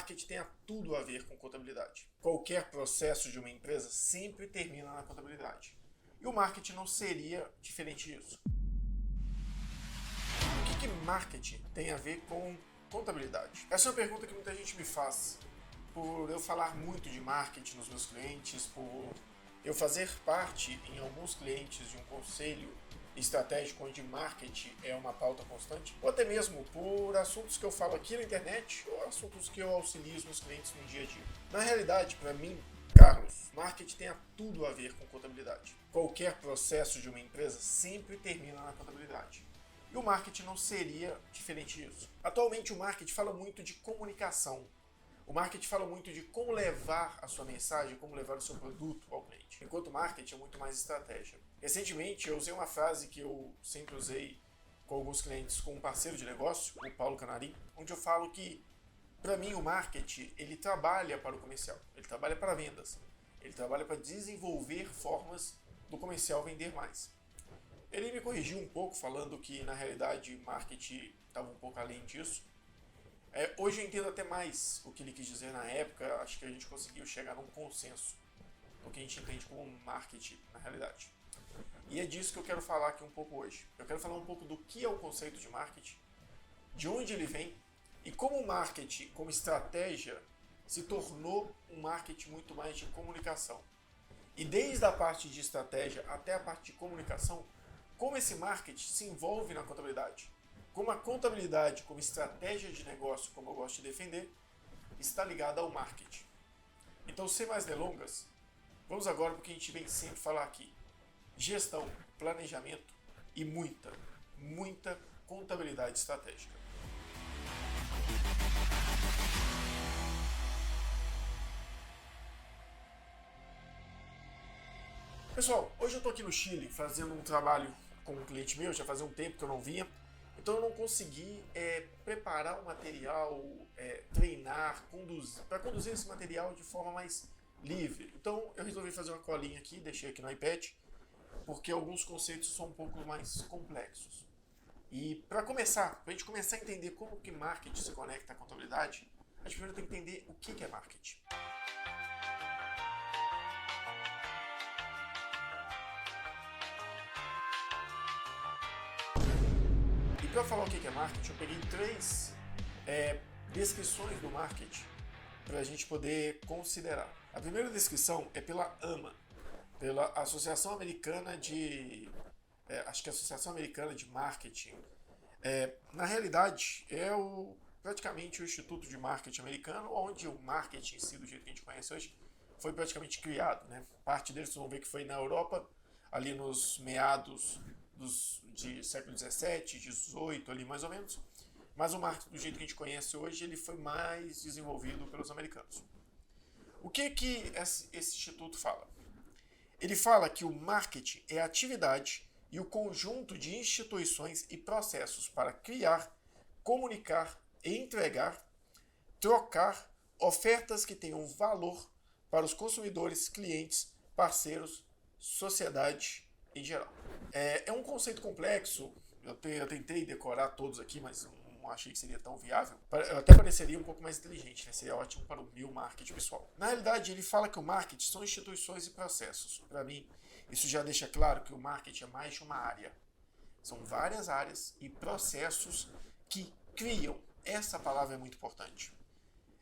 marketing tenha tudo a ver com contabilidade. Qualquer processo de uma empresa sempre termina na contabilidade. E o marketing não seria diferente disso. O que marketing tem a ver com contabilidade? Essa é uma pergunta que muita gente me faz. Por eu falar muito de marketing nos meus clientes, por eu fazer parte em alguns clientes de um conselho estratégico onde marketing é uma pauta constante, ou até mesmo por assuntos que eu falo aqui na internet ou assuntos que eu auxilio os meus clientes no dia a dia. Na realidade, para mim, Carlos, marketing tem tudo a ver com contabilidade. Qualquer processo de uma empresa sempre termina na contabilidade. E o marketing não seria diferente disso. Atualmente o marketing fala muito de comunicação. O marketing fala muito de como levar a sua mensagem, como levar o seu produto ao cliente. Enquanto o marketing é muito mais estratégia. Recentemente eu usei uma frase que eu sempre usei com alguns clientes, com um parceiro de negócio, o Paulo Canarim, onde eu falo que, para mim, o marketing ele trabalha para o comercial, ele trabalha para vendas, ele trabalha para desenvolver formas do comercial vender mais. Ele me corrigiu um pouco, falando que, na realidade, marketing estava um pouco além disso. Hoje eu entendo até mais o que ele quis dizer na época, acho que a gente conseguiu chegar num consenso do que a gente entende como marketing na realidade. E é disso que eu quero falar aqui um pouco hoje. Eu quero falar um pouco do que é o conceito de marketing, de onde ele vem e como o marketing, como estratégia, se tornou um marketing muito mais de comunicação. E desde a parte de estratégia até a parte de comunicação, como esse marketing se envolve na contabilidade. Como a contabilidade, como estratégia de negócio, como eu gosto de defender, está ligada ao marketing. Então, sem mais delongas, vamos agora para o que a gente vem sempre falar aqui. Gestão, planejamento e muita contabilidade estratégica. Pessoal, hoje eu estou aqui no Chile fazendo um trabalho com um cliente meu, já fazia um tempo que eu não vinha, então eu não consegui preparar o material, treinar, para conduzir esse material de forma mais livre. Então eu resolvi fazer uma colinha aqui, deixei aqui no iPad, porque alguns conceitos são um pouco mais complexos. E para começar, para a gente começar a entender como que marketing se conecta à contabilidade, a gente primeiro tem que entender o que é marketing. E para falar o que é marketing, eu peguei 3 descrições do marketing para a gente poder considerar. A primeira descrição é pela AMA, pela Associação Americana de... acho que é a Associação Americana de Marketing. Na realidade, praticamente o Instituto de Marketing americano, onde o marketing em si, do jeito que a gente conhece hoje, foi praticamente criado. Né? Parte deles, vocês vão ver que foi na Europa, ali nos meados de século XVII, XVIII, ali mais ou menos. Mas o marketing, do jeito que a gente conhece hoje, ele foi mais desenvolvido pelos americanos. O que esse instituto fala? Ele fala que o marketing é a atividade e o conjunto de instituições e processos para criar, comunicar e entregar, trocar ofertas que tenham valor para os consumidores, clientes, parceiros, sociedade em geral. É um conceito complexo, eu tentei decorar todos aqui, mas não achei que seria tão viável. Eu até pareceria um pouco mais inteligente, né? Seria ótimo para o meu marketing pessoal. Na realidade, ele fala que o marketing são instituições e processos. Para mim, isso já deixa claro que o marketing é mais de uma área. São várias áreas e processos que criam. Essa palavra é muito importante.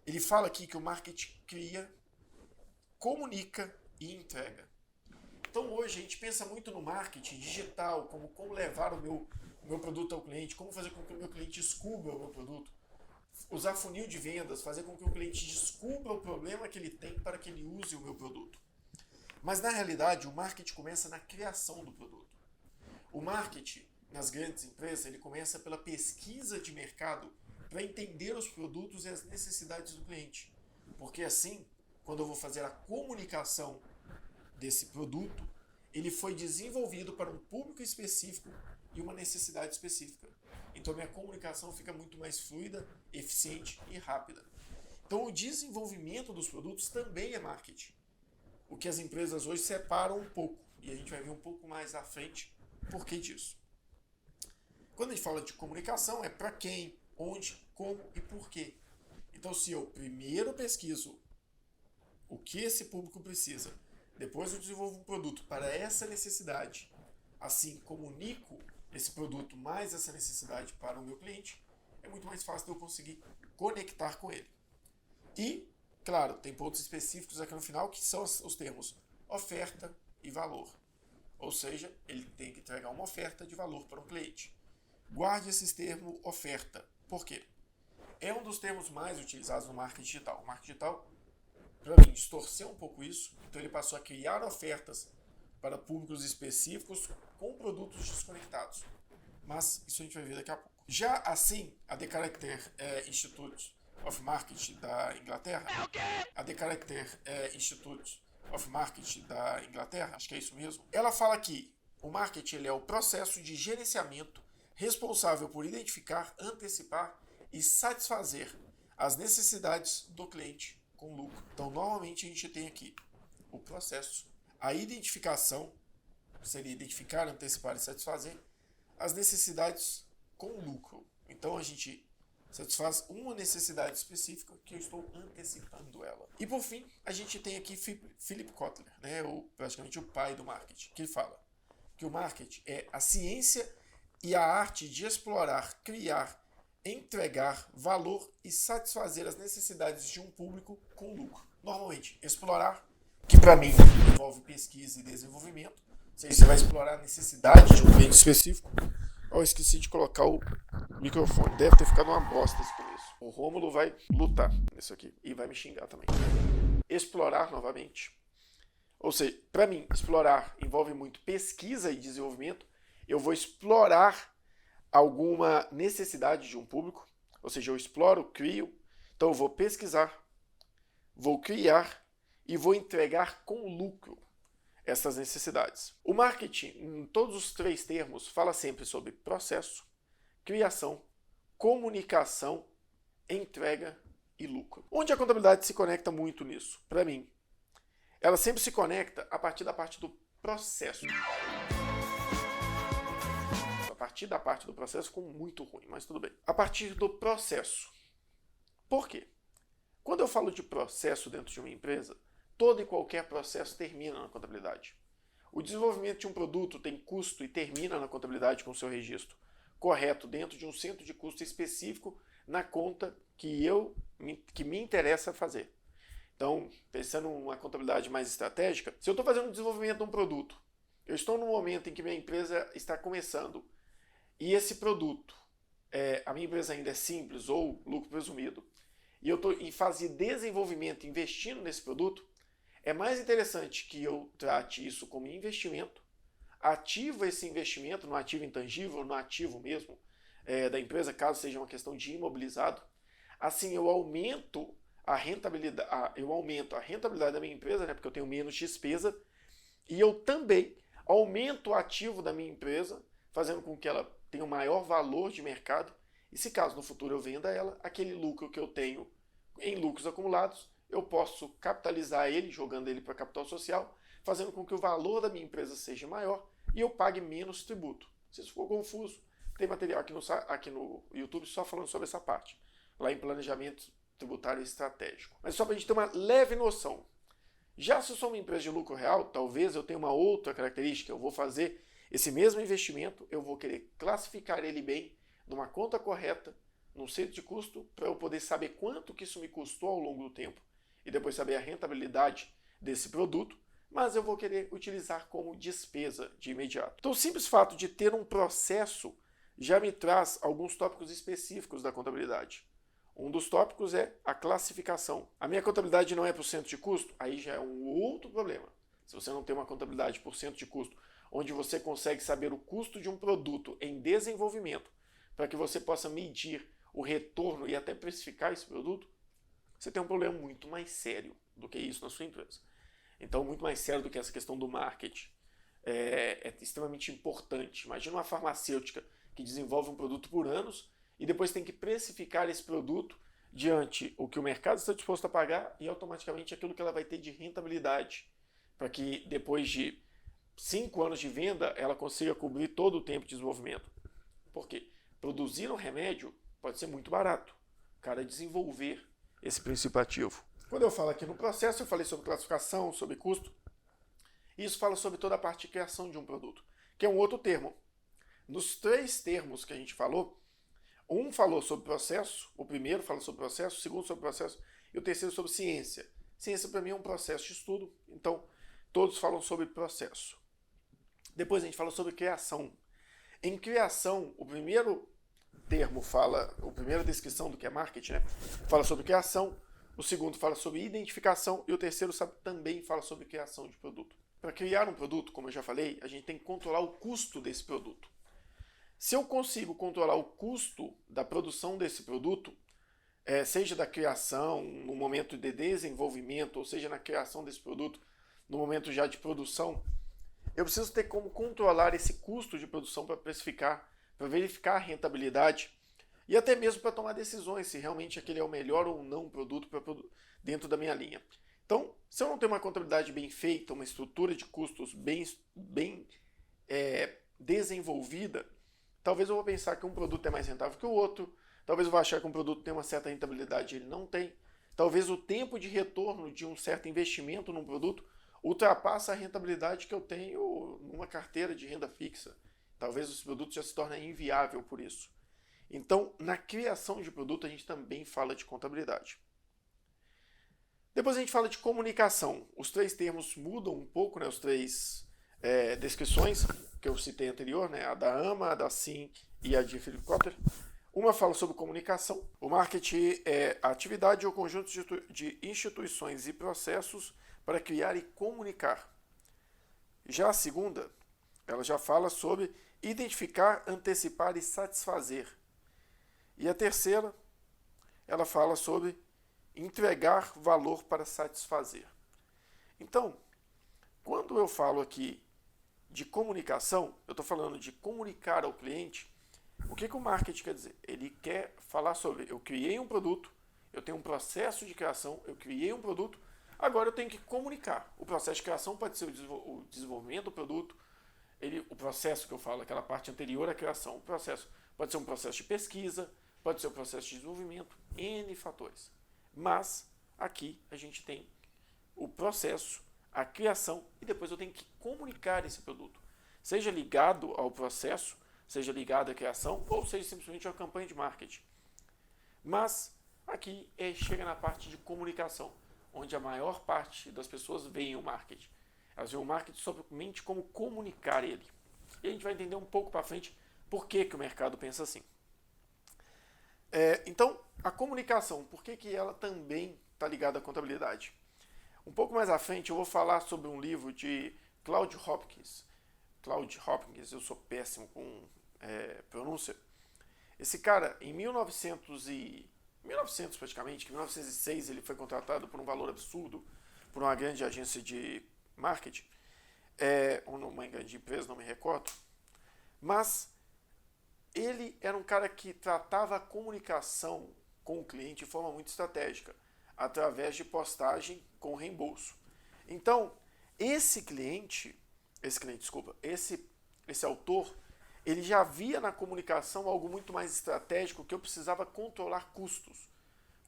Ele fala aqui que o marketing cria, comunica e entrega. Então hoje a gente pensa muito no marketing digital, como levar o meu produto ao cliente, como fazer com que o meu cliente descubra o meu produto, usar funil de vendas, fazer com que o cliente descubra o problema que ele tem para que ele use o meu produto. Mas na realidade o marketing começa na criação do produto. O marketing nas grandes empresas ele começa pela pesquisa de mercado para entender os produtos e as necessidades do cliente. Porque assim, quando eu vou fazer a comunicação desse produto, ele foi desenvolvido para um público específico e uma necessidade específica. Então, minha comunicação fica muito mais fluida, eficiente e rápida. Então, o desenvolvimento dos produtos também é marketing. O que as empresas hoje separam um pouco. E a gente vai ver um pouco mais à frente por que disso. Quando a gente fala de comunicação, é para quem, onde, como e por quê. Então, se eu primeiro pesquiso o que esse público precisa, depois eu desenvolvo um produto para essa necessidade, assim comunico esse produto mais essa necessidade para o meu cliente, é muito mais fácil de eu conseguir conectar com ele. E, claro, tem pontos específicos aqui no final que são os termos oferta e valor. Ou seja, ele tem que entregar uma oferta de valor para um cliente. Guarde esse termo oferta. Por quê? É um dos termos mais utilizados no marketing digital. O marketing digital, para mim, distorceu um pouco isso. Então ele passou a criar ofertas para públicos específicos com produtos desconectados. Mas isso a gente vai ver daqui a pouco. Já assim, a The Character Institute of Marketing da Inglaterra, a The Character Institute of Marketing da Inglaterra, acho que é isso mesmo, ela fala que o marketing ele é o processo de gerenciamento responsável por identificar, antecipar e satisfazer as necessidades do cliente com lucro. Então, normalmente a gente tem aqui o processo, a identificação, seria identificar, antecipar e satisfazer as necessidades com lucro. Então, a gente satisfaz uma necessidade específica que eu estou antecipando ela. E por fim, a gente tem aqui Philip Kotler, né, praticamente o pai do marketing, que ele fala que o marketing é a ciência e a arte de explorar, criar, entregar valor e satisfazer as necessidades de um público com lucro. Normalmente, explorar, que para mim envolve pesquisa e desenvolvimento, ou seja, você vai explorar a necessidade de um cliente específico. Eu esqueci de colocar o microfone, deve ter ficado uma bosta esse começo. O Rômulo vai lutar nisso aqui e vai me xingar também. Explorar novamente. Ou seja, para mim, explorar envolve muito pesquisa e desenvolvimento. Eu vou explorar alguma necessidade de um público, ou seja, eu exploro, crio, então eu vou pesquisar, vou criar e vou entregar com lucro essas necessidades. O marketing, em todos os três termos, fala sempre sobre processo, criação, comunicação, entrega e lucro. Onde a contabilidade se conecta muito nisso? Para mim, ela sempre se conecta a partir da parte do processo. A partir da parte do processo ficou muito ruim, mas tudo bem. A partir do processo. Por quê? Quando eu falo de processo dentro de uma empresa, todo e qualquer processo termina na contabilidade. O desenvolvimento de um produto tem custo e termina na contabilidade com o seu registro correto dentro de um centro de custo específico na conta que me interessa fazer. Então, pensando em uma contabilidade mais estratégica, se eu estou fazendo o desenvolvimento de um produto, eu estou no momento em que minha empresa está começando e esse produto, a minha empresa ainda é simples ou lucro presumido, e eu estou em fase de desenvolvimento investindo nesse produto, é mais interessante que eu trate isso como investimento, ativo esse investimento no ativo intangível, no ativo mesmo da empresa, caso seja uma questão de imobilizado. Assim, eu aumento a rentabilidade da minha empresa, né, porque eu tenho menos despesa, e eu também aumento o ativo da minha empresa, fazendo com que ela tenha um maior valor de mercado, e se caso no futuro eu venda ela, aquele lucro que eu tenho em lucros acumulados, eu posso capitalizar ele, jogando ele para capital social, fazendo com que o valor da minha empresa seja maior e eu pague menos tributo. Se isso for confuso, tem material aqui no YouTube só falando sobre essa parte, lá em planejamento tributário estratégico. Mas só para a gente ter uma leve noção. Já se eu sou uma empresa de lucro real, talvez eu tenha uma outra característica. Eu vou fazer esse mesmo investimento, eu vou querer classificar ele bem, numa conta correta, num centro de custo, para eu poder saber quanto que isso me custou ao longo do tempo e depois saber a rentabilidade desse produto, mas eu vou querer utilizar como despesa de imediato. Então, o simples fato de ter um processo já me traz alguns tópicos específicos da contabilidade. Um dos tópicos é a classificação. A minha contabilidade não é por cento de custo? Aí já é um outro problema. Se você não tem uma contabilidade por cento de custo, onde você consegue saber o custo de um produto em desenvolvimento, para que você possa medir o retorno e até precificar esse produto, você tem um problema muito mais sério do que isso na sua empresa. Então, muito mais sério do que essa questão do marketing. É extremamente importante. Imagina uma farmacêutica que desenvolve um produto por anos e depois tem que precificar esse produto diante o que o mercado está disposto a pagar e automaticamente aquilo que ela vai ter de rentabilidade, para que depois de 5 anos de venda ela consiga cobrir todo o tempo de desenvolvimento. Por quê? Produzir um remédio pode ser muito barato. O cara desenvolver esse princípio ativo. Quando eu falo aqui no processo, eu falei sobre classificação, sobre custo. Isso fala sobre toda a parte de criação de um produto, que é um outro termo. Nos 3 termos que a gente falou, um falou sobre processo, o primeiro falou sobre processo, o segundo sobre processo e o terceiro sobre ciência. Ciência para mim é um processo de estudo, então todos falam sobre processo. Depois a gente fala sobre criação. Em criação, o primeiro termo fala, a primeira descrição do que é marketing, né? Fala sobre criação, o segundo fala sobre identificação e o terceiro também fala sobre criação de produto. Para criar um produto, como eu já falei, a gente tem que controlar o custo desse produto. Se eu consigo controlar o custo da produção desse produto, seja da criação, no momento de desenvolvimento, ou seja na criação desse produto, no momento já de produção, eu preciso ter como controlar esse custo de produção para precificar, para verificar a rentabilidade e até mesmo para tomar decisões se realmente aquele é o melhor ou não produto dentro da minha linha. Então, se eu não tenho uma contabilidade bem feita, uma estrutura de custos bem desenvolvida, talvez eu vou pensar que um produto é mais rentável que o outro, talvez eu vou achar que um produto tem uma certa rentabilidade e ele não tem, talvez o tempo de retorno de um certo investimento num produto ultrapassa a rentabilidade que eu tenho numa carteira de renda fixa. Talvez os produtos já se tornem inviável por isso. Então, na criação de produto, a gente também fala de contabilidade. Depois a gente fala de comunicação. Os 3 termos mudam um pouco, né? Os 3 descrições que eu citei anterior, né? A da AMA, a da SIM e a de Philip Kotler. Uma fala sobre comunicação. O marketing é a atividade ou conjunto de instituições e processos para criar e comunicar. Já a segunda, ela já fala sobre identificar, antecipar e satisfazer. E a terceira, ela fala sobre entregar valor para satisfazer. Então, quando eu falo aqui de comunicação, eu estou falando de comunicar ao cliente. O que o marketing quer dizer? Ele quer falar sobre, eu criei um produto, eu tenho um processo de criação, eu criei um produto, agora eu tenho que comunicar. O processo de criação pode ser o desenvolvimento do produto, o processo que eu falo, aquela parte anterior à criação. O processo pode ser um processo de pesquisa, pode ser um processo de desenvolvimento, N fatores. Mas aqui a gente tem o processo, a criação e depois eu tenho que comunicar esse produto. Seja ligado ao processo, seja ligado à criação ou seja simplesmente uma campanha de marketing. Mas aqui chega na parte de comunicação, onde a maior parte das pessoas veem o marketing. Elas veem o marketing somente como comunicar ele. E a gente vai entender um pouco para frente por que o mercado pensa assim. Então, a comunicação, por que ela também está ligada à contabilidade? Um pouco mais à frente eu vou falar sobre um livro de Claude Hopkins. Claude Hopkins, eu sou péssimo com pronúncia. Esse cara, em 1900 praticamente, em 1906 ele foi contratado por um valor absurdo por uma grande agência de marketing, uma grande empresa, não me recordo, mas ele era um cara que tratava a comunicação com o cliente de forma muito estratégica, através de postagem com reembolso. Então, esse autor, ele já via na comunicação algo muito mais estratégico, que eu precisava controlar custos.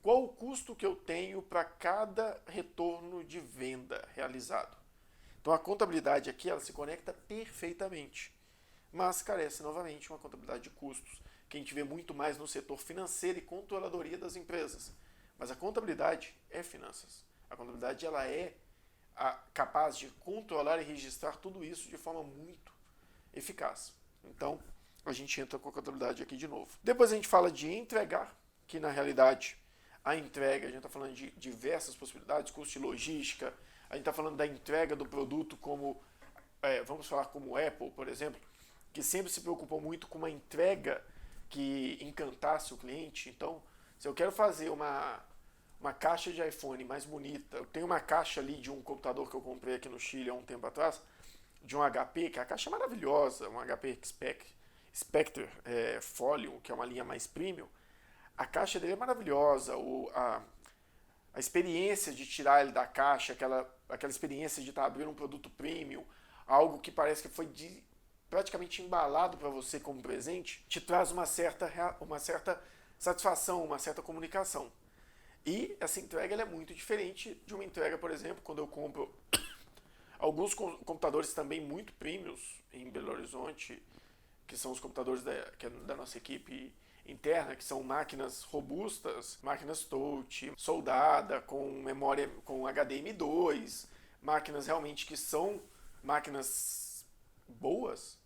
Qual o custo que eu tenho para cada retorno de venda realizado? Então a contabilidade aqui ela se conecta perfeitamente, mas carece novamente uma contabilidade de custos, que a gente vê muito mais no setor financeiro e controladoria das empresas. Mas a contabilidade é finanças. A contabilidade ela é capaz de controlar e registrar tudo isso de forma muito eficaz. Então, a gente entra com a contabilidade aqui de novo. Depois a gente fala de entregar, que na realidade a entrega, a gente está falando de diversas possibilidades, custo de logística, a gente está falando da entrega do produto como, vamos falar como Apple, por exemplo, que sempre se preocupou muito com uma entrega que encantasse o cliente. Então, se eu quero fazer uma caixa de iPhone mais bonita, eu tenho uma caixa ali de um computador que eu comprei aqui no Chile há um tempo atrás, de um HP, que a caixa é maravilhosa, um HP Spectre Folium, que é uma linha mais premium, a caixa dele é maravilhosa, a experiência de tirar ele da caixa, aquela experiência de estar abrindo um produto premium, algo que parece que foi praticamente embalado para você como presente, te traz uma certa satisfação, uma certa comunicação. E essa entrega ela é muito diferente de uma entrega, por exemplo, quando eu compro alguns computadores também muito premiums em Belo Horizonte, que são os computadores da nossa equipe interna, que são máquinas robustas, máquinas touch, soldada, com memória, com HDMI2, máquinas realmente que são máquinas boas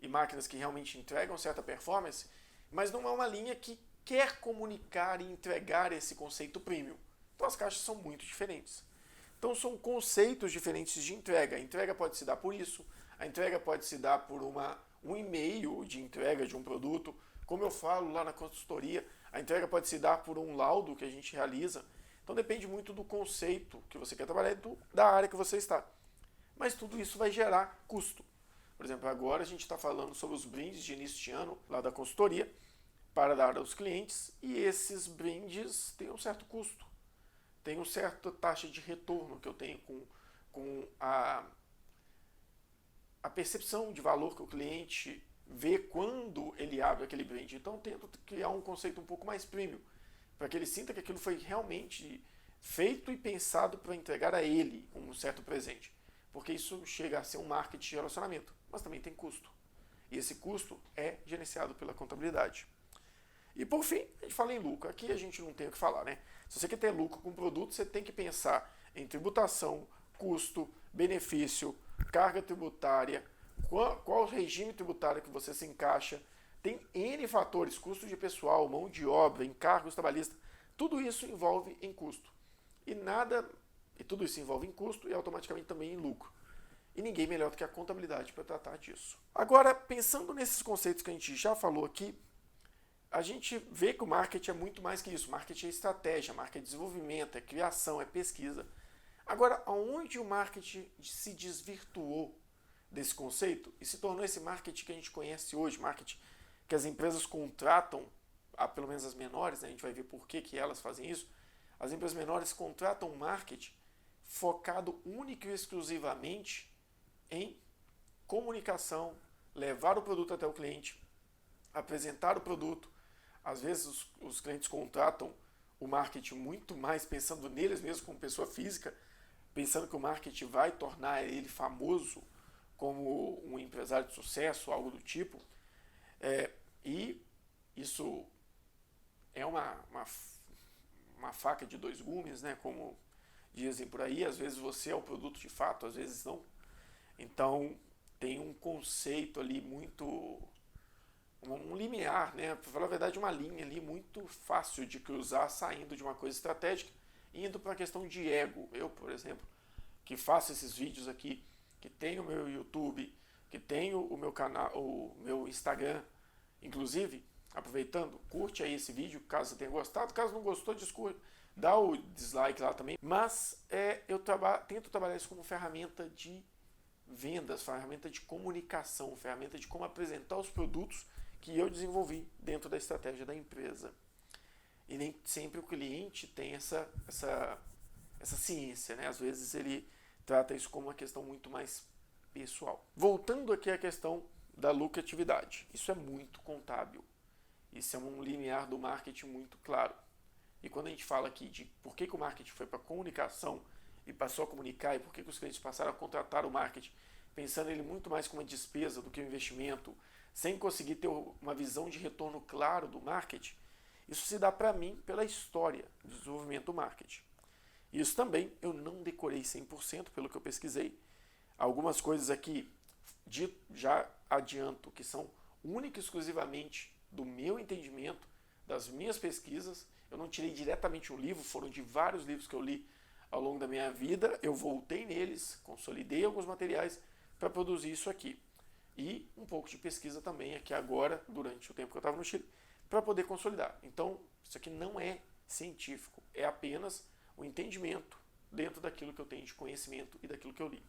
e máquinas que realmente entregam certa performance, mas não é uma linha que quer comunicar e entregar esse conceito premium. Então as caixas são muito diferentes. Então são conceitos diferentes de entrega. A entrega pode se dar por isso, a entrega pode se dar por um e-mail de entrega de um produto. Como eu falo lá na consultoria, a entrega pode se dar por um laudo que a gente realiza. Então depende muito do conceito que você quer trabalhar e da área que você está. Mas tudo isso vai gerar custo. Por exemplo, agora a gente está falando sobre os brindes de início de ano lá da consultoria para dar aos clientes, e esses brindes têm um certo custo. Tem uma certa taxa de retorno que eu tenho com a percepção de valor que o cliente vê quando ele abre aquele brinde. Então, eu tento criar um conceito um pouco mais premium, para que ele sinta que aquilo foi realmente feito e pensado para entregar a ele um certo presente. Porque isso chega a ser um marketing de relacionamento, mas também tem custo. E esse custo é gerenciado pela contabilidade. E por fim, a gente fala em lucro. Aqui a gente não tem o que falar, né? Se você quer ter lucro com o produto, você tem que pensar em tributação, custo, benefício, carga tributária, qual regime tributário que você se encaixa. Tem N fatores, custo de pessoal, mão de obra, encargos trabalhistas. Tudo isso envolve em custo. E tudo isso envolve em custo e automaticamente também em lucro. E ninguém melhor do que a contabilidade para tratar disso. Agora, pensando nesses conceitos que a gente já falou aqui, a gente vê que o marketing é muito mais que isso. Marketing é estratégia, marketing é desenvolvimento, é criação, é pesquisa. Agora, aonde o marketing se desvirtuou desse conceito e se tornou esse marketing que a gente conhece hoje, marketing que as empresas contratam, pelo menos as menores, né, a gente vai ver por que elas fazem isso, as empresas menores contratam marketing focado único e exclusivamente em comunicação, levar o produto até o cliente, apresentar o produto. Às vezes os clientes contratam o marketing muito mais pensando neles mesmos como pessoa física, pensando que o marketing vai tornar ele famoso como um empresário de sucesso, algo do tipo. E isso é uma faca de dois gumes, né? Como dizem por aí. Às vezes você é o produto de fato, às vezes não. Então tem um conceito ali muito... um limiar, né? Para falar a verdade, uma linha ali muito fácil de cruzar, saindo de uma coisa estratégica e indo para uma questão de ego. Eu, por exemplo, que faço esses vídeos aqui, que tenho o meu YouTube, que tenho o meu canal, o meu Instagram, inclusive, aproveitando, curte aí esse vídeo, caso você tenha gostado. Caso não gostou, dá o dislike lá também. Mas eu tento trabalhar isso como ferramenta de vendas, ferramenta de comunicação, ferramenta de como apresentar os produtos que eu desenvolvi dentro da estratégia da empresa. E nem sempre o cliente tem essa ciência, né? Às vezes ele trata isso como uma questão muito mais pessoal. Voltando aqui à questão da lucratividade. Isso é muito contábil. Isso é um limiar do marketing muito claro. E quando a gente fala aqui de por que o marketing foi para a comunicação e passou a comunicar, e por que os clientes passaram a contratar o marketing, pensando ele muito mais como uma despesa do que um investimento, sem conseguir ter uma visão de retorno claro do marketing, isso se dá para mim pela história do desenvolvimento do marketing. Isso também eu não decorei 100% pelo que eu pesquisei. Algumas coisas aqui já adianto que são única e exclusivamente do meu entendimento, das minhas pesquisas. Eu não tirei diretamente um livro, foram de vários livros que eu li ao longo da minha vida. Eu voltei neles, consolidei alguns materiais para produzir isso aqui. E um pouco de pesquisa também aqui agora, durante o tempo que eu estava no Chile, para poder consolidar. Então, isso aqui não é científico, é apenas o entendimento dentro daquilo que eu tenho de conhecimento e daquilo que eu li.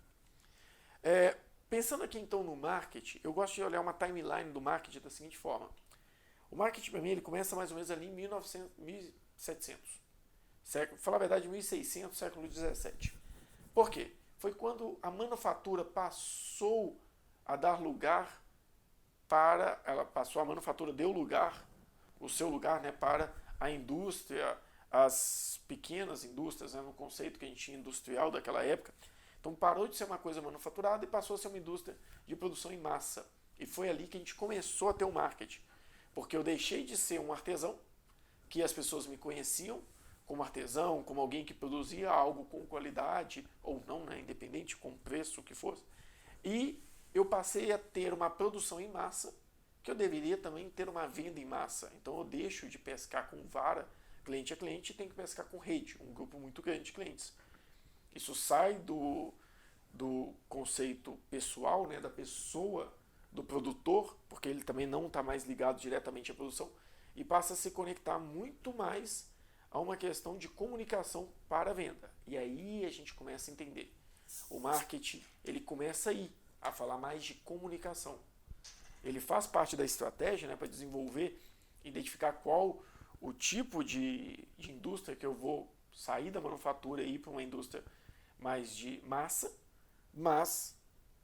Pensando aqui então no marketing, eu gosto de olhar uma timeline do marketing da seguinte forma. O marketing para mim ele começa mais ou menos ali em 1700. Falar a verdade, 1600, século 17. Por quê? Foi quando a manufatura passou a dar lugar a manufatura deu lugar, o seu lugar, né, para a indústria, as pequenas indústrias, né, no conceito que a gente tinha industrial daquela época. Então parou de ser uma coisa manufaturada e passou a ser uma indústria de produção em massa. E foi ali que a gente começou a ter o marketing. Porque eu deixei de ser um artesão, que as pessoas me conheciam como artesão, como alguém que produzia algo com qualidade, ou não, né, independente, com preço, o que fosse. E eu passei a ter uma produção em massa, que eu deveria também ter uma venda em massa. Então eu deixo de pescar com vara, cliente a cliente, e tenho que pescar com rede, um grupo muito grande de clientes. Isso sai do conceito pessoal, né, da pessoa, do produtor, porque ele também não está mais ligado diretamente à produção, e passa a se conectar muito mais a uma questão de comunicação para a venda. E aí a gente começa a entender. O marketing, ele começa aí a falar mais de comunicação. Ele faz parte da estratégia, né, para desenvolver, identificar qual o tipo de indústria que eu vou sair da manufatura e ir para uma indústria mais de massa, mas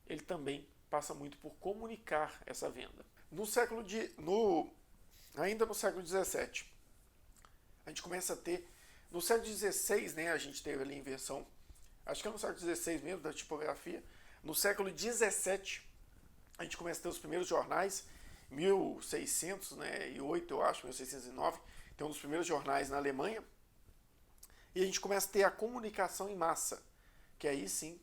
ele também passa muito por comunicar essa venda. Ainda no século XVII, a gente começa a ter, no século XVI, né, a gente teve ali a invenção, acho que é no século XVI mesmo, da tipografia. No século XVII, a gente começa a ter os primeiros jornais, 1608, eu acho, 1609, tem um dos primeiros jornais na Alemanha, e a gente começa a ter a comunicação em massa, que aí sim,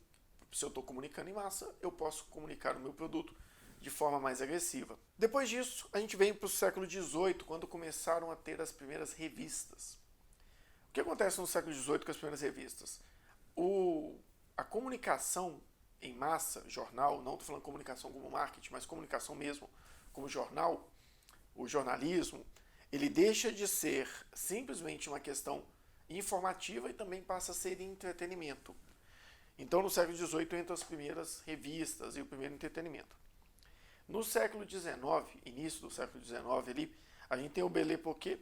se eu estou comunicando em massa, eu posso comunicar o meu produto de forma mais agressiva. Depois disso, a gente vem para o século XVIII, quando começaram a ter as primeiras revistas. O que acontece no século XVIII com as primeiras revistas? A comunicação em massa, jornal, não estou falando comunicação como marketing, mas comunicação mesmo, como jornal, o jornalismo, ele deixa de ser simplesmente uma questão informativa e também passa a ser entretenimento. Então, no século XVIII, entram as primeiras revistas e o primeiro entretenimento. No século XIX, início do século XIX, ali, a gente tem o Belle Époque,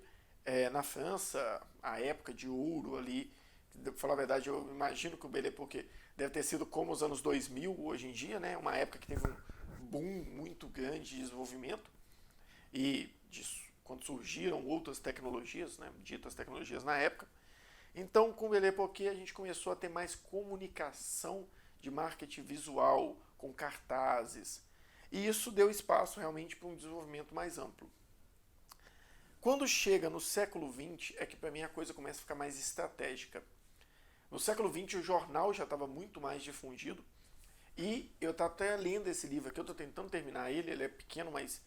na França, a época de ouro ali. Para falar a verdade, eu imagino que o Belle Époque deve ter sido como os anos 2000 hoje em dia, né? Uma época que teve um boom muito grande de desenvolvimento e quando surgiram outras tecnologias, né, ditas tecnologias na época. Então, com o Belle Époque, a gente começou a ter mais comunicação de marketing visual, com cartazes. E isso deu espaço realmente para um desenvolvimento mais amplo. Quando chega no século XX, é que para mim a coisa começa a ficar mais estratégica. No século XX, o jornal já estava muito mais difundido. E eu estou até lendo esse livro aqui, eu estou tentando terminar ele é pequeno, mas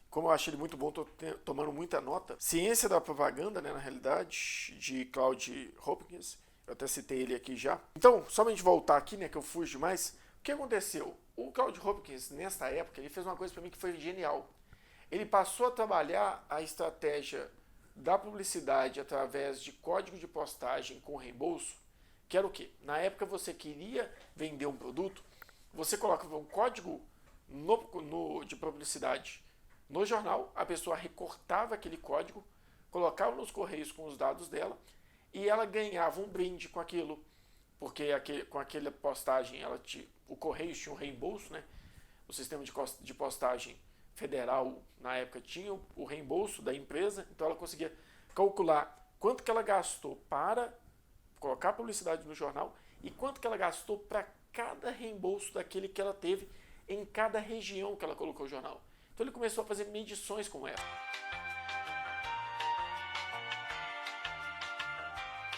como eu achei ele muito bom, estou tomando muita nota. Ciência da Propaganda, né, na realidade, de Claude Hopkins. Eu até citei ele aqui já. Então, só para a gente voltar aqui, né, que eu fujo demais. O que aconteceu? O Claude Hopkins, nessa época, ele fez uma coisa para mim que foi genial. Ele passou a trabalhar a estratégia da publicidade através de código de postagem com reembolso, que era o quê? Na época você queria vender um produto, você colocava um código de publicidade no jornal, a pessoa recortava aquele código, colocava nos correios com os dados dela e ela ganhava um brinde com aquilo, porque com aquela postagem o correio tinha um reembolso, né? O sistema de postagem federal na época tinha o reembolso da empresa, então ela conseguia calcular quanto que ela gastou para colocar publicidade no jornal e quanto que ela gastou para cada reembolso daquele que ela teve em cada região que ela colocou o jornal. Então ele começou a fazer medições como essa.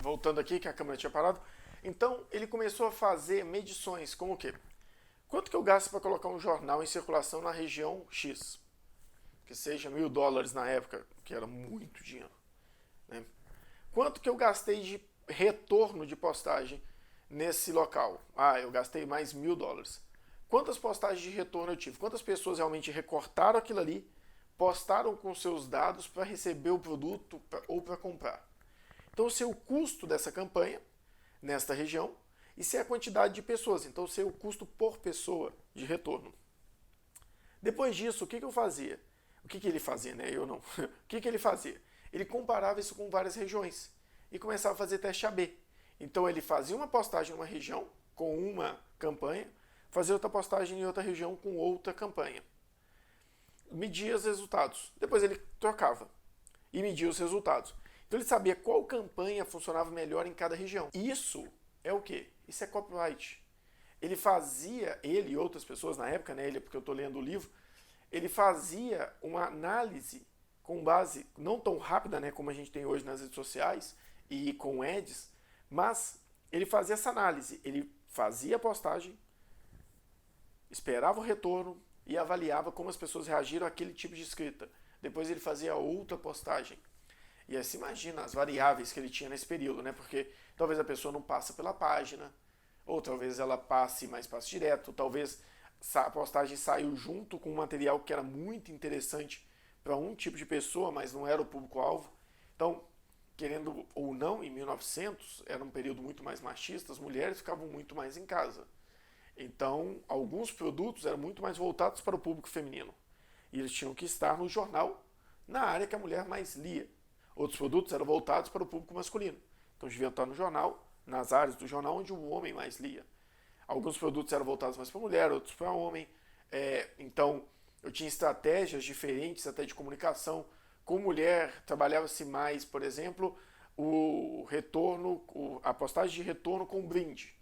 Voltando aqui, que a câmera tinha parado. Então ele começou a fazer medições como o quê? Quanto que eu gasto para colocar um jornal em circulação na região X? Que seja $1.000 na época, que era muito dinheiro. Né? Quanto que eu gastei de retorno de postagem nesse local? Eu gastei mais $1.000. Quantas postagens de retorno eu tive? Quantas pessoas realmente recortaram aquilo ali, postaram com seus dados para receber o produto ou para comprar? Então, eu sei o custo dessa campanha nesta região e sei a quantidade de pessoas. Então, eu sei o custo por pessoa de retorno. Depois disso, o que eu fazia? O que ele fazia, né? Eu não. O que ele fazia? Ele comparava isso com várias regiões e começava a fazer teste AB. Então, ele fazia uma postagem em uma região com uma campanha, fazia outra postagem em outra região com outra campanha. Media os resultados. Depois ele trocava e media os resultados. Então ele sabia qual campanha funcionava melhor em cada região. Isso é o quê? Isso é copyright. Ele fazia, ele e outras pessoas na época, né, ele, porque eu estou lendo o livro, ele fazia uma análise com base não tão rápida, né, como a gente tem hoje nas redes sociais e com ads, mas ele fazia essa análise, ele fazia a postagem, esperava o retorno e avaliava como as pessoas reagiram àquele tipo de escrita. Depois ele fazia outra postagem. E aí se imagina as variáveis que ele tinha nesse período, né? Porque talvez a pessoa não passa pela página, ou talvez ela passe, mas passe direto, talvez a postagem saiu junto com um material que era muito interessante para um tipo de pessoa, mas não era o público-alvo. Então, querendo ou não, em 1900, era um período muito mais machista, as mulheres ficavam muito mais em casa. Então, alguns produtos eram muito mais voltados para o público feminino. E eles tinham que estar no jornal, na área que a mulher mais lia. Outros produtos eram voltados para o público masculino. Então, deviam estar no jornal, nas áreas do jornal onde o homem mais lia. Alguns produtos eram voltados mais para a mulher, outros para o homem. Então, eu tinha estratégias diferentes até de comunicação. Com mulher, trabalhava-se mais, por exemplo, o retorno, a postagem de retorno com brinde.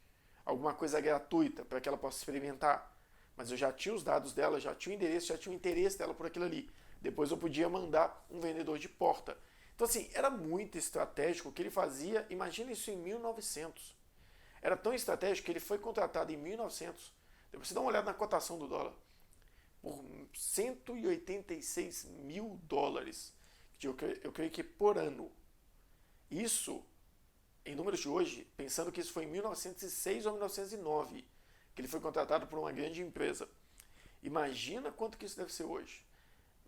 Alguma coisa gratuita para que ela possa experimentar. Mas eu já tinha os dados dela, já tinha o endereço, já tinha o interesse dela por aquilo ali. Depois eu podia mandar um vendedor de porta. Então, assim, era muito estratégico o que ele fazia. Imagina isso em 1900. Era tão estratégico que ele foi contratado em 1900. Depois você dá uma olhada na cotação do dólar. Por 186 mil dólares. Eu creio que por ano. Isso, em números de hoje, pensando que isso foi em 1906 ou 1909, que ele foi contratado por uma grande empresa. Imagina quanto que isso deve ser hoje.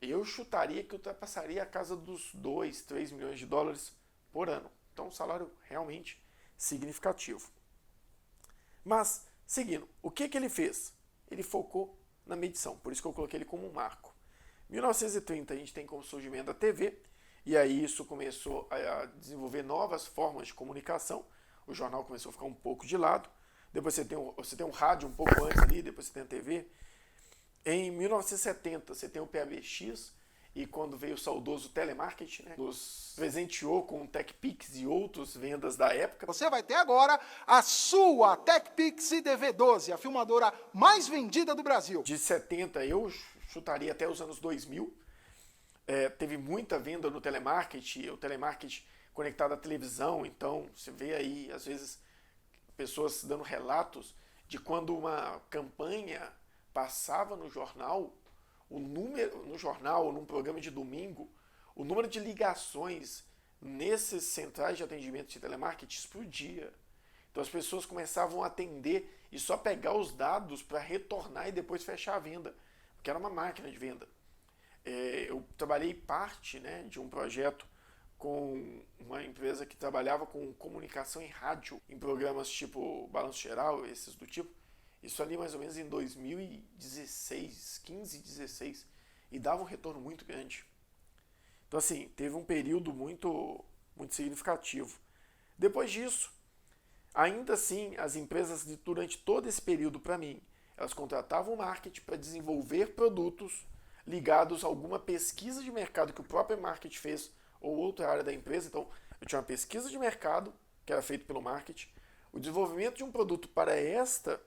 Eu chutaria que ultrapassaria a casa dos 2, 3 milhões de dólares por ano. Então, um salário realmente significativo. Mas, seguindo, o que ele fez? Ele focou na medição, por isso que eu coloquei ele como um marco. Em 1930, a gente tem como surgimento da TV, e aí isso começou a desenvolver novas formas de comunicação. O jornal começou a ficar um pouco de lado. Depois você tem um rádio um pouco antes ali, depois você tem a TV. Em 1970, você tem o PABX, e quando veio o saudoso telemarketing, né, nos presenteou com o TechPix e outras vendas da época. Você vai ter agora a sua TechPix IDV12, a filmadora mais vendida do Brasil. De 70, eu chutaria até os anos 2000. Teve muita venda no telemarketing, o telemarketing conectado à televisão, então você vê aí, às vezes, pessoas dando relatos de quando uma campanha passava no jornal, no jornal ou num programa de domingo, o número de ligações nesses centrais de atendimento de telemarketing explodia. Então as pessoas começavam a atender e só pegar os dados para retornar e depois fechar a venda, porque era uma máquina de venda. Eu trabalhei parte, né, de um projeto com uma empresa que trabalhava com comunicação em rádio, em programas tipo Balanço Geral, esses do tipo. Isso ali mais ou menos em 2016, 15, 16, e dava um retorno muito grande. Então assim, teve um período muito significativo. Depois disso, ainda assim, as empresas durante todo esse período, para mim, elas contratavam o marketing para desenvolver produtos ligados a alguma pesquisa de mercado que o próprio marketing fez ou outra área da empresa. Então, eu tinha uma pesquisa de mercado que era feita pelo marketing, o desenvolvimento de um produto para esta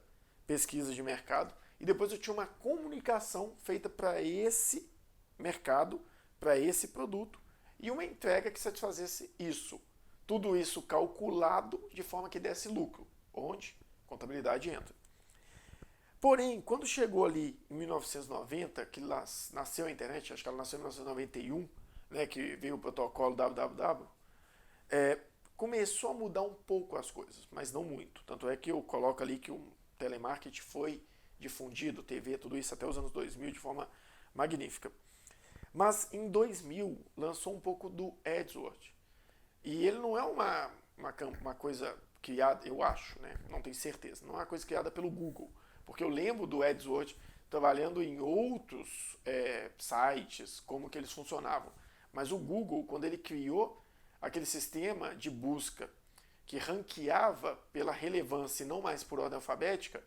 pesquisa de mercado, e depois eu tinha uma comunicação feita para esse mercado, para esse produto, e uma entrega que satisfazesse isso. Tudo isso calculado de forma que desse lucro, onde contabilidade entra. Porém, quando chegou ali em 1990, que nasceu a internet, acho que ela nasceu em 1991, né, que veio o protocolo www, começou a mudar um pouco as coisas, mas não muito. Tanto é que eu coloco ali que o telemarketing foi difundido, TV, tudo isso até os anos 2000 de forma magnífica. Mas em 2000 lançou um pouco do AdWords. E ele não é uma coisa criada, eu acho, né? Não tenho certeza, não é uma coisa criada pelo Google. Porque eu lembro do AdWords trabalhando em outros sites, como que eles funcionavam. Mas o Google, quando ele criou aquele sistema de busca que ranqueava pela relevância e não mais por ordem alfabética,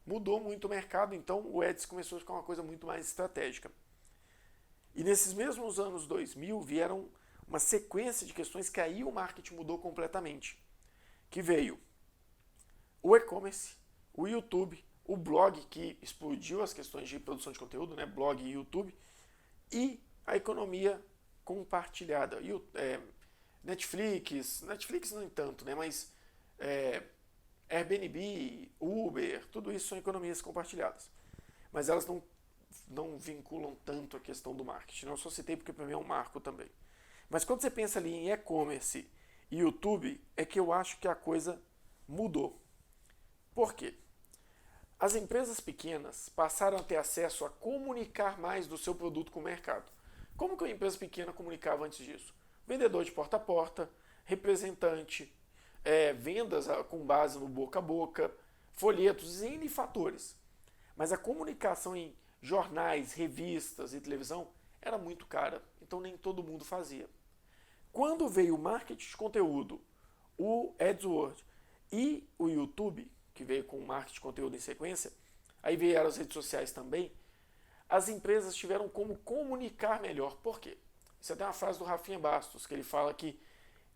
mudou muito o mercado, então o Ads começou a ficar uma coisa muito mais estratégica. E nesses mesmos anos 2000 vieram uma sequência de questões que aí o marketing mudou completamente. Que veio o e-commerce, o YouTube, o blog, que explodiu as questões de produção de conteúdo, né? Blog e YouTube, e a economia compartilhada. Netflix não tanto, né? Mas Airbnb, Uber, tudo isso são economias compartilhadas. Mas elas não vinculam tanto a questão do marketing. Eu só citei porque para mim é um marco também. Mas quando você pensa ali em e-commerce e YouTube, é que eu acho que a coisa mudou. Por quê? As empresas pequenas passaram a ter acesso a comunicar mais do seu produto com o mercado. Como que uma empresa pequena comunicava antes disso? Vendedor de porta a porta, representante, vendas com base no boca a boca, folhetos, N fatores. Mas a comunicação em jornais, revistas e televisão era muito cara, então nem todo mundo fazia. Quando veio o marketing de conteúdo, o AdWords e o YouTube, que veio com o marketing de conteúdo em sequência, aí vieram as redes sociais também, as empresas tiveram como comunicar melhor. Por quê? Isso é até uma frase do Rafinha Bastos, que ele fala que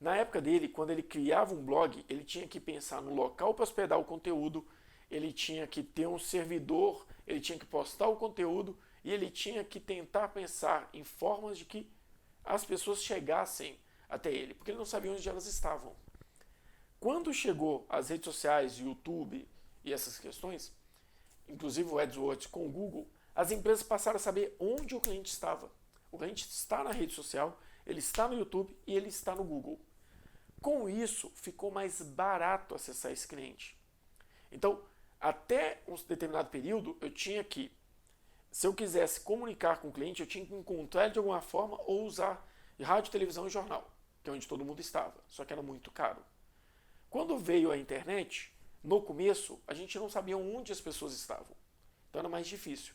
na época dele, quando ele criava um blog, ele tinha que pensar no local para hospedar o conteúdo, ele tinha que ter um servidor, ele tinha que postar o conteúdo e ele tinha que tentar pensar em formas de que as pessoas chegassem até ele, porque ele não sabia onde elas estavam. Quando chegou as redes sociais, YouTube e essas questões, inclusive o AdWords com o Google, as empresas passaram a saber onde o cliente estava. O cliente está na rede social, ele está no YouTube e ele está no Google. Com isso, ficou mais barato acessar esse cliente. Então, até um determinado período, eu tinha que, se eu quisesse comunicar com o cliente, eu tinha que encontrar ele de alguma forma ou usar rádio, televisão e jornal, que é onde todo mundo estava, só que era muito caro. Quando veio a internet, no começo, a gente não sabia onde as pessoas estavam, então era mais difícil.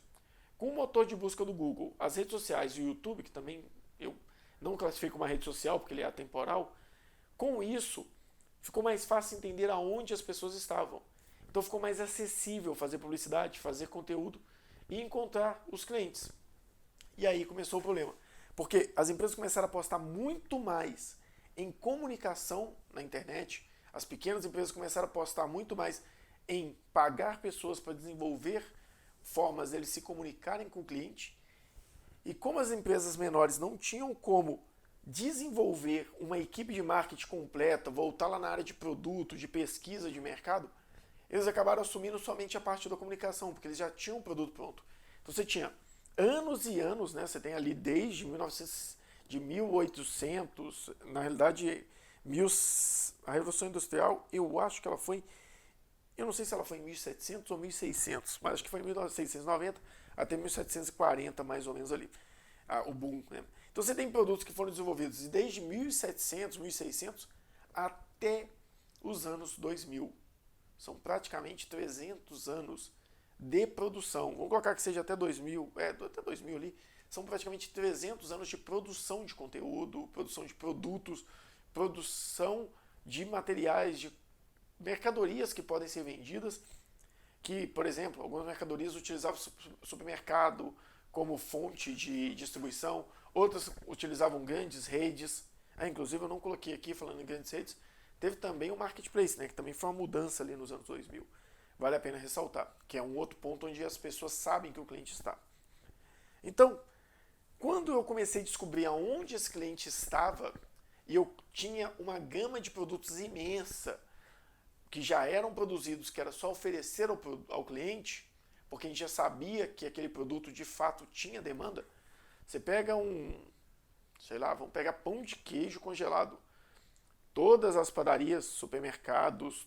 Com o motor de busca do Google, as redes sociais e o YouTube, que também eu não classifico uma rede social porque ele é atemporal, com isso ficou mais fácil entender aonde as pessoas estavam. Então ficou mais acessível fazer publicidade, fazer conteúdo e encontrar os clientes. E aí começou o problema, porque as empresas começaram a apostar muito mais em comunicação na internet, as pequenas empresas começaram a apostar muito mais em pagar pessoas para desenvolver formas deles se comunicarem com o cliente. E como as empresas menores não tinham como desenvolver uma equipe de marketing completa, voltar lá na área de produto, de pesquisa de mercado, eles acabaram assumindo somente a parte da comunicação, porque eles já tinham um produto pronto. Então você tinha anos e anos, né? Você tem ali desde 1800, na realidade, a Revolução Industrial, eu acho que ela foi, eu não sei se ela foi em 1700 ou 1600, mas acho que foi em 1690 até 1740, mais ou menos ali, o boom, né? Então você tem produtos que foram desenvolvidos desde 1700, 1600 até os anos 2000. São praticamente 300 anos de produção. Vamos colocar que seja até 2000, até 2000 ali. São praticamente 300 anos de produção de conteúdo, produção de produtos, produção de materiais, de mercadorias que podem ser vendidas, que, por exemplo, algumas mercadorias utilizavam o supermercado como fonte de distribuição, outras utilizavam grandes redes. Inclusive, eu não coloquei aqui, falando em grandes redes, teve também o marketplace, né, que também foi uma mudança ali nos anos 2000. Vale a pena ressaltar, que é um outro ponto onde as pessoas sabem que o cliente está. Então, quando eu comecei a descobrir aonde esse cliente estava, e eu tinha uma gama de produtos imensa, que já eram produzidos, que era só oferecer ao cliente, porque a gente já sabia que aquele produto de fato tinha demanda. Você pega vamos pegar pão de queijo congelado. Todas as padarias, supermercados,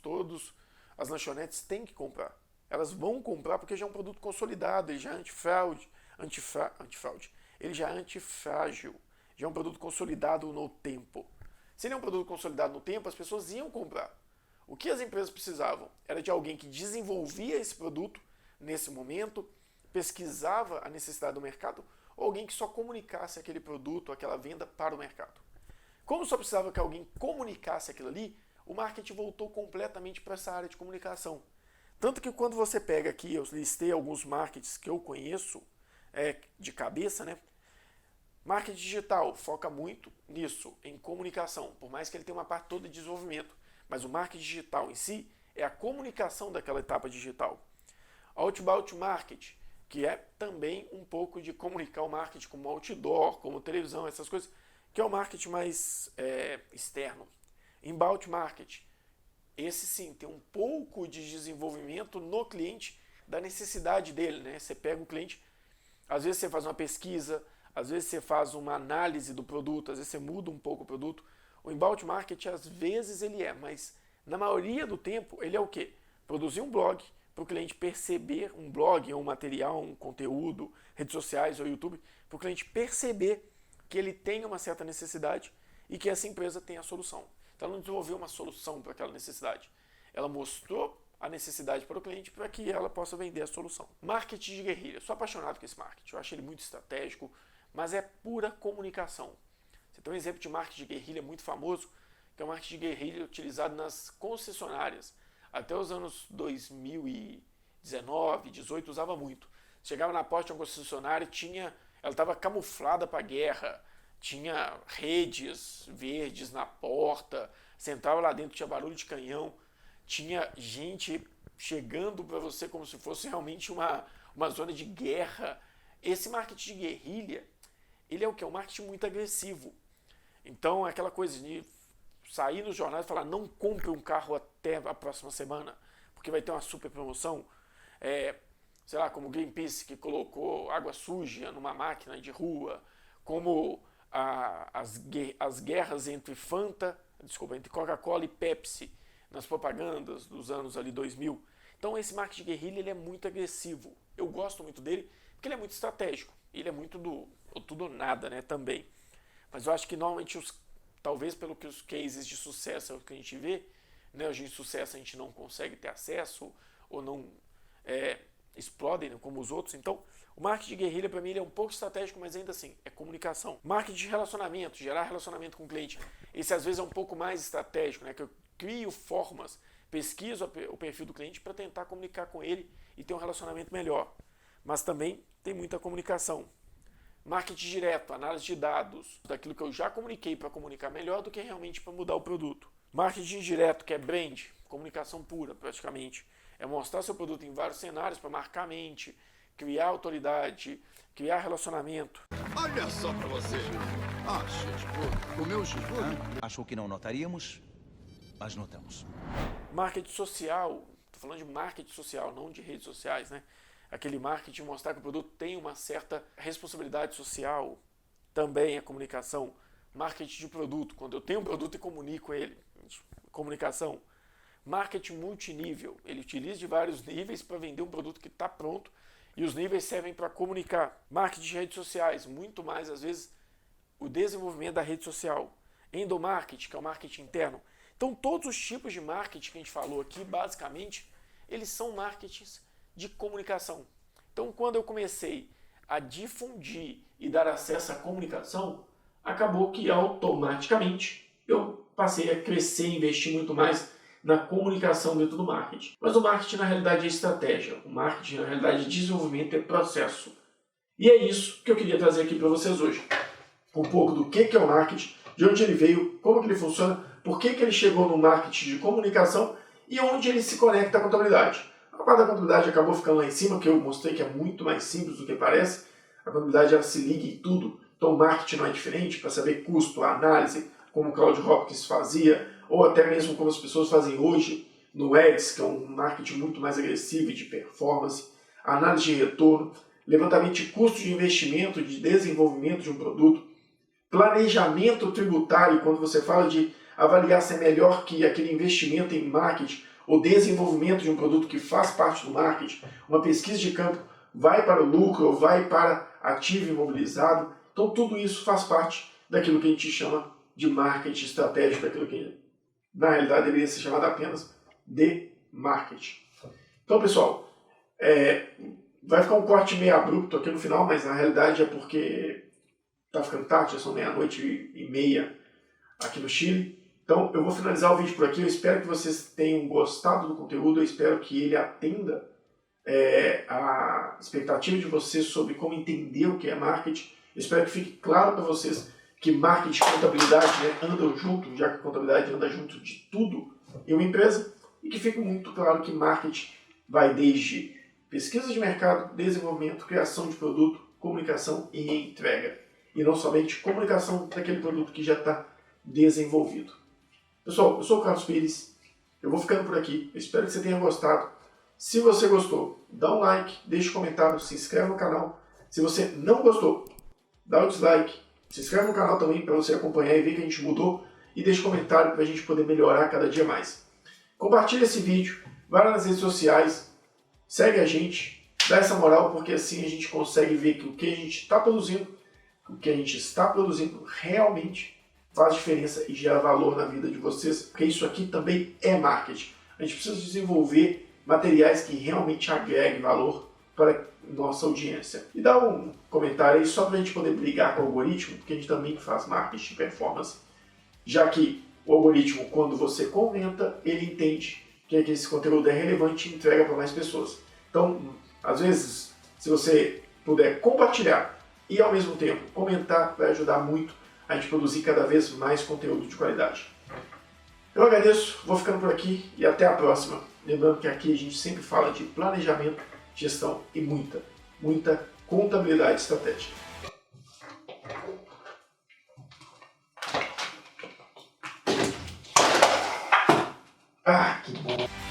as lanchonetes têm que comprar. Elas vão comprar porque já é um produto consolidado, ele já é antifraude, ele já é antifrágil, já é um produto consolidado no tempo. Se ele é um produto consolidado no tempo, as pessoas iam comprar. O que as empresas precisavam era de alguém que desenvolvia esse produto nesse momento, pesquisava a necessidade do mercado, ou alguém que só comunicasse aquele produto, aquela venda para o mercado. Como só precisava que alguém comunicasse aquilo ali, o marketing voltou completamente para essa área de comunicação. Tanto que quando você pega aqui, eu listei alguns marketings que eu conheço de cabeça, né? Marketing digital foca muito nisso, em comunicação, por mais que ele tenha uma parte toda de desenvolvimento. Mas o marketing digital em si é a comunicação daquela etapa digital. Outbound marketing, que é também um pouco de comunicar o marketing como outdoor, como televisão, essas coisas, que é o marketing mais externo. Inbound marketing, esse sim, tem um pouco de desenvolvimento no cliente, da necessidade dele, né? Você pega o cliente, às vezes você faz uma pesquisa, às vezes você faz uma análise do produto, às vezes você muda um pouco o produto. O inbound marketing, às vezes ele mas na maioria do tempo, ele é o quê? Produzir um blog para o cliente perceber, um blog, um material, um conteúdo, redes sociais ou YouTube, para o cliente perceber que ele tem uma certa necessidade e que essa empresa tem a solução. Então ela não desenvolveu uma solução para aquela necessidade. Ela mostrou a necessidade para o cliente para que ela possa vender a solução. Marketing de guerrilha. Eu sou apaixonado com esse marketing. Eu acho ele muito estratégico, mas é pura comunicação. Você tem um exemplo de marketing de guerrilha muito famoso, que é o marketing de guerrilha utilizado nas concessionárias. Até os anos 2019, 2018, usava muito. Chegava na porta de uma concessionária, ela estava camuflada para a guerra, tinha redes verdes na porta, você entrava lá dentro, tinha barulho de canhão, tinha gente chegando para você como se fosse realmente uma zona de guerra. Esse marketing de guerrilha, ele é o que? É um marketing muito agressivo. Então, é aquela coisa de sair nos jornais e falar, não compre um carro até a próxima semana, porque vai ter uma super promoção. Sei lá, como o Greenpeace, que colocou água suja numa máquina de rua, como as guerras entre entre Coca-Cola e Pepsi, nas propagandas dos anos ali 2000. Então esse marketing de guerrilha, ele é muito agressivo. Eu gosto muito dele, porque ele é muito estratégico. Ele é muito do tudo ou nada, né, também. Mas eu acho que normalmente, talvez pelo que os cases de sucesso é o que a gente vê, né, os de sucesso a gente não consegue ter acesso, ou não explodem, né, como os outros. Então, o marketing de guerrilha, para mim, ele é um pouco estratégico, mas ainda assim, é comunicação. Marketing de relacionamento, gerar relacionamento com o cliente. Esse, às vezes, é um pouco mais estratégico, né, que eu crio formas, pesquiso o perfil do cliente para tentar comunicar com ele e ter um relacionamento melhor. Mas também tem muita comunicação. Marketing direto, análise de dados, daquilo que eu já comuniquei para comunicar melhor do que realmente para mudar o produto. Marketing direto, que é brand, comunicação pura, praticamente. É mostrar seu produto em vários cenários para marcar a mente, criar autoridade, criar relacionamento. Olha só para você. Comeu cheeseburger? Achou que não notaríamos, mas notamos. Marketing social, estou falando de marketing social, não de redes sociais, né? Aquele marketing mostrar que o produto tem uma certa responsabilidade social, também a comunicação. Marketing de produto, quando eu tenho um produto e comunico ele, comunicação. Marketing multinível, ele utiliza de vários níveis para vender um produto que está pronto e os níveis servem para comunicar. Marketing de redes sociais, muito mais às vezes o desenvolvimento da rede social. Endomarketing, que é o marketing interno. Então todos os tipos de marketing que a gente falou aqui, basicamente, eles são marketings de comunicação. Então quando eu comecei a difundir e dar acesso à comunicação, acabou que automaticamente eu passei a crescer e investir muito mais na comunicação dentro do marketing. Mas o marketing na realidade é estratégia, o marketing na realidade é desenvolvimento, é processo. E é isso que eu queria trazer aqui para vocês hoje. Um pouco do que é o marketing, de onde ele veio, como que ele funciona, por que ele chegou no marketing de comunicação e onde ele se conecta à contabilidade. A parte da contabilidade acabou ficando lá em cima, que eu mostrei que é muito mais simples do que parece. A contabilidade ela se liga em tudo, então o marketing não é diferente, para saber custo, análise, como o Claude Hopkins fazia, ou até mesmo como as pessoas fazem hoje no Ads, que é um marketing muito mais agressivo e de performance, análise de retorno, levantamento de custo de investimento, de desenvolvimento de um produto, planejamento tributário, quando você fala de avaliar se é melhor que aquele investimento em marketing ou desenvolvimento de um produto que faz parte do marketing, uma pesquisa de campo vai para o lucro ou vai para ativo imobilizado. Então tudo isso faz parte daquilo que a gente chama de marketing estratégico, daquilo que na realidade deveria ser chamado apenas de marketing. Então pessoal, vai ficar um corte meio abrupto aqui no final, mas na realidade é porque está ficando tarde, já são 00:30 aqui no Chile. Então eu vou finalizar o vídeo por aqui, eu espero que vocês tenham gostado do conteúdo, eu espero que ele atenda a expectativa de vocês sobre como entender o que é marketing, Espero que fique claro para vocês que marketing e contabilidade, né, andam junto, já que a contabilidade anda junto de tudo em uma empresa, e que fique muito claro que marketing vai desde pesquisa de mercado, desenvolvimento, criação de produto, comunicação e entrega. E não somente comunicação daquele produto que já está desenvolvido. Pessoal, eu sou o Carlos Pires, eu vou ficando por aqui, eu espero que você tenha gostado. Se você gostou, dá um like, deixa um comentário, se inscreve no canal. Se você não gostou, dá o dislike, se inscreve no canal também para você acompanhar e ver que a gente mudou e deixa um comentário para a gente poder melhorar cada dia mais. Compartilha esse vídeo, vai lá nas redes sociais, segue a gente, dá essa moral, porque assim a gente consegue ver que o que a gente está produzindo, realmente faz diferença e gera valor na vida de vocês, porque isso aqui também é marketing. A gente precisa desenvolver materiais que realmente agreguem valor para a nossa audiência. E dá um comentário aí só para a gente poder brigar com o algoritmo, porque a gente também faz marketing de performance, já que o algoritmo, quando você comenta, ele entende que esse conteúdo é relevante e entrega para mais pessoas. Então, às vezes, se você puder compartilhar e ao mesmo tempo comentar, vai ajudar muito a gente produzir cada vez mais conteúdo de qualidade. Eu agradeço, vou ficando por aqui e até a próxima. Lembrando que aqui a gente sempre fala de planejamento, gestão e muita contabilidade estratégica. Ah, que bom!